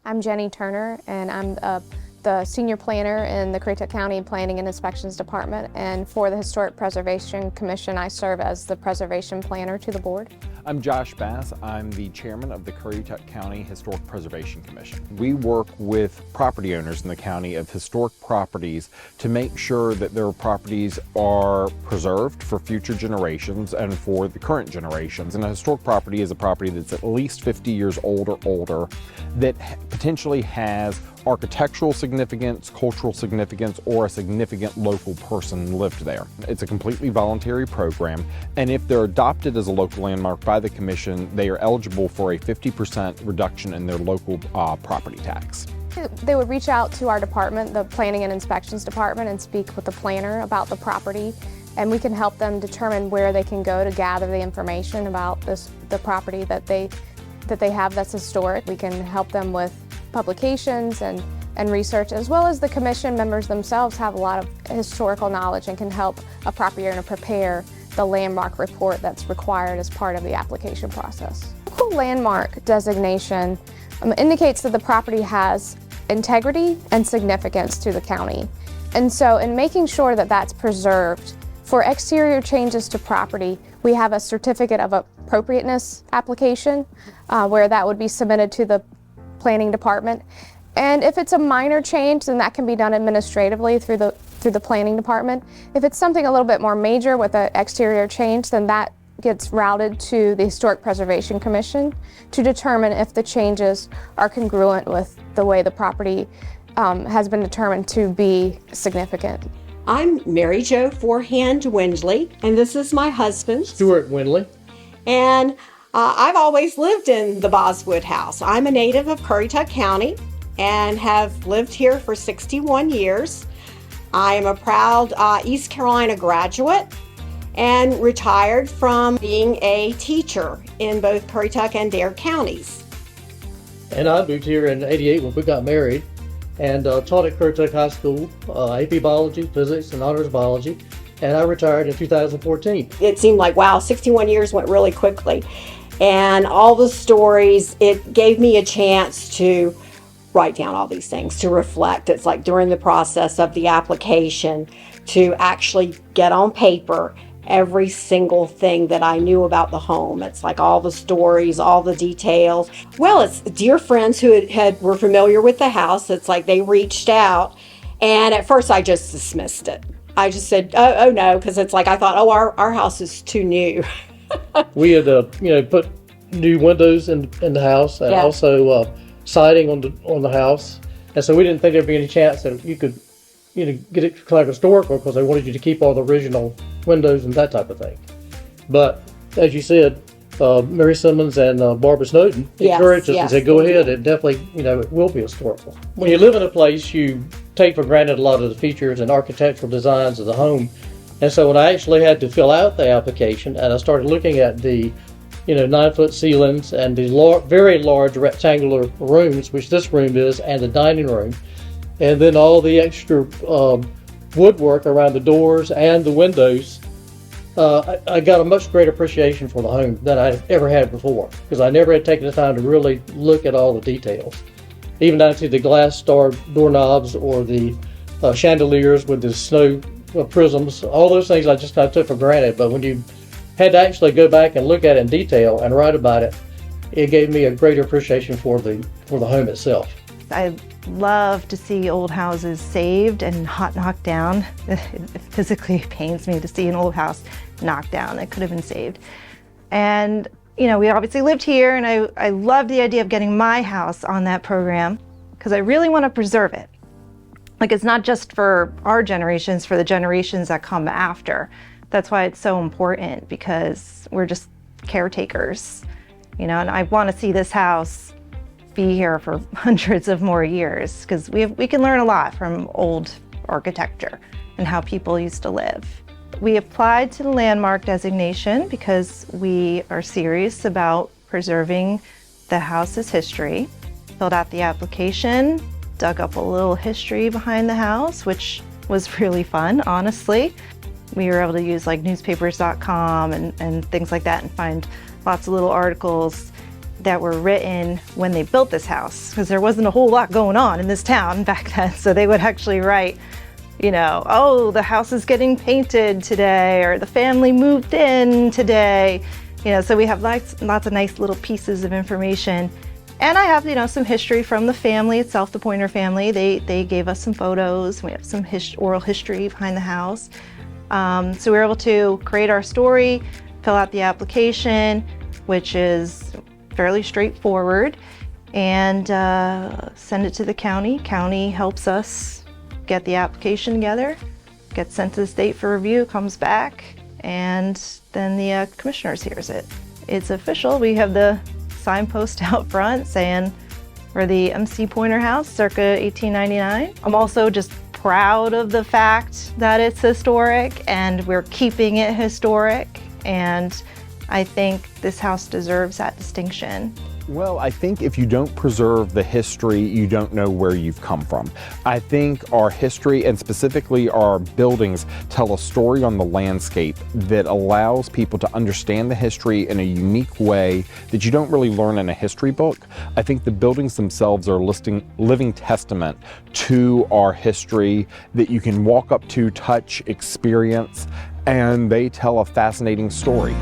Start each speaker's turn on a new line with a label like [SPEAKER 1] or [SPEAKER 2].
[SPEAKER 1] I'm Jenny Turner, and I'm the Senior Planner in the Currituck County Planning and Inspections Department, and for the Historic Preservation Commission, I serve as the Preservation Planner to the Board.
[SPEAKER 2] I'm Josh Bass. I'm the Chairman of the Currituck County Historic Preservation Commission. We work with property owners in the county of historic properties to make sure that their properties are preserved for future generations and for the current generations. And a historic property is a property that's at least 50 years old or older that potentially has architectural significance, cultural significance, or a significant local person lived there. It's a completely voluntary program, and if they're adopted as a local landmark by the Commission, they are eligible for a 50% reduction in their local property tax.
[SPEAKER 1] They would reach out to our department, the Planning and Inspections Department, and speak with the planner about the property, and we can help them determine where they can go to gather the information about the property that they have that's historic. We can help them with publications and research, as well as the Commission members themselves have a lot of historical knowledge and can help a property owner prepare the landmark report that's required as part of the application process. Local landmark designation indicates that the property has integrity and significance to the county. And so in making sure that that's preserved, for exterior changes to property, we have a certificate of appropriateness application where that would be submitted to the Planning Department. And if it's a minor change, then that can be done administratively through the Planning Department. If it's something a little bit more major with an exterior change, then that gets routed to the Historic Preservation Commission to determine if the changes are congruent with the way the property has been determined to be significant.
[SPEAKER 3] I'm Mary Jo Forehand Windley, and this is my husband,
[SPEAKER 4] Stuart Windley.
[SPEAKER 3] And I've always lived in the Boswood house. I'm a native of Currituck County and have lived here for 61 years. I am a proud East Carolina graduate and retired from being a teacher in both Currituck and Dare counties.
[SPEAKER 4] And I moved here in '88 when we got married and taught at Currituck High School, AP Biology, Physics, and Honors Biology. And I retired in 2014.
[SPEAKER 3] It seemed like, wow, 61 years went really quickly. And all the stories, it gave me a chance to write down all these things, to reflect. It's like during the process of the application to actually get on paper every single thing that I knew about the home. It's like all the stories, all the details. Well, it's dear friends who were familiar with the house. It's like they reached out, and at first I just dismissed it. I just said, oh no, because it's like I thought, oh, our house is too new.
[SPEAKER 4] We had, put new windows in the house and also siding on the house, and so we didn't think there'd be any chance that you could, get it declared historical because they wanted you to keep all the original windows and that type of thing. But as you said, Mary Simmons and Barbara Snowden encouraged us and said, go ahead, it definitely, it will be historical. When you live in a place, you take for granted a lot of the features and architectural designs of the home. And so when I actually had to fill out the application and I started looking at the 9-foot ceilings and the very large rectangular rooms, which this room is, and the dining room, and then all the extra woodwork around the doors and the windows, I got a much greater appreciation for the home than I ever had before, because I never had taken the time to really look at all the details, even down to the glass star doorknobs or the chandeliers with the snow prisms. All those things I just kind of took for granted, but when you had to actually go back and look at it in detail and write about it, it gave me a greater appreciation for the home itself.
[SPEAKER 5] I love to see old houses saved and not knocked down. It physically pains me to see an old house knocked down that could have been saved. And we obviously lived here, and I love the idea of getting my house on that program because I really want to preserve it. Like, it's not just for our generations, for the generations that come after. That's why it's so important, because we're just caretakers, and I want to see this house be here for hundreds of more years, because we can learn a lot from old architecture and how people used to live. We applied to the landmark designation because we are serious about preserving the house's history. Filled out the application, dug up a little history behind the house, which was really fun, honestly. We were able to use like newspapers.com and things like that and find lots of little articles. that were written when they built this house, because there wasn't a whole lot going on in this town back then. So they would actually write, you know, oh, the house is getting painted today, or the family moved in today. You know, so we have lots of nice little pieces of information. And I have, you know, some history from the family itself, the Pointer family. They gave us some photos. We have some oral history behind the house. So we were able to create our story, fill out the application, which is fairly straightforward, and send it to the county. County helps us get the application together, gets sent to the state for review, comes back, and then the commissioners hears it. It's official. We have the signpost out front saying we're the MC Pointer House circa 1899. I'm also just proud of the fact that it's historic and we're keeping it historic, and I think this house deserves that distinction.
[SPEAKER 2] Well, I think if you don't preserve the history, you don't know where you've come from. I think our history, and specifically our buildings, tell a story on the landscape that allows people to understand the history in a unique way that you don't really learn in a history book. I think the buildings themselves are a living testament to our history that you can walk up to, touch, experience, and they tell a fascinating story.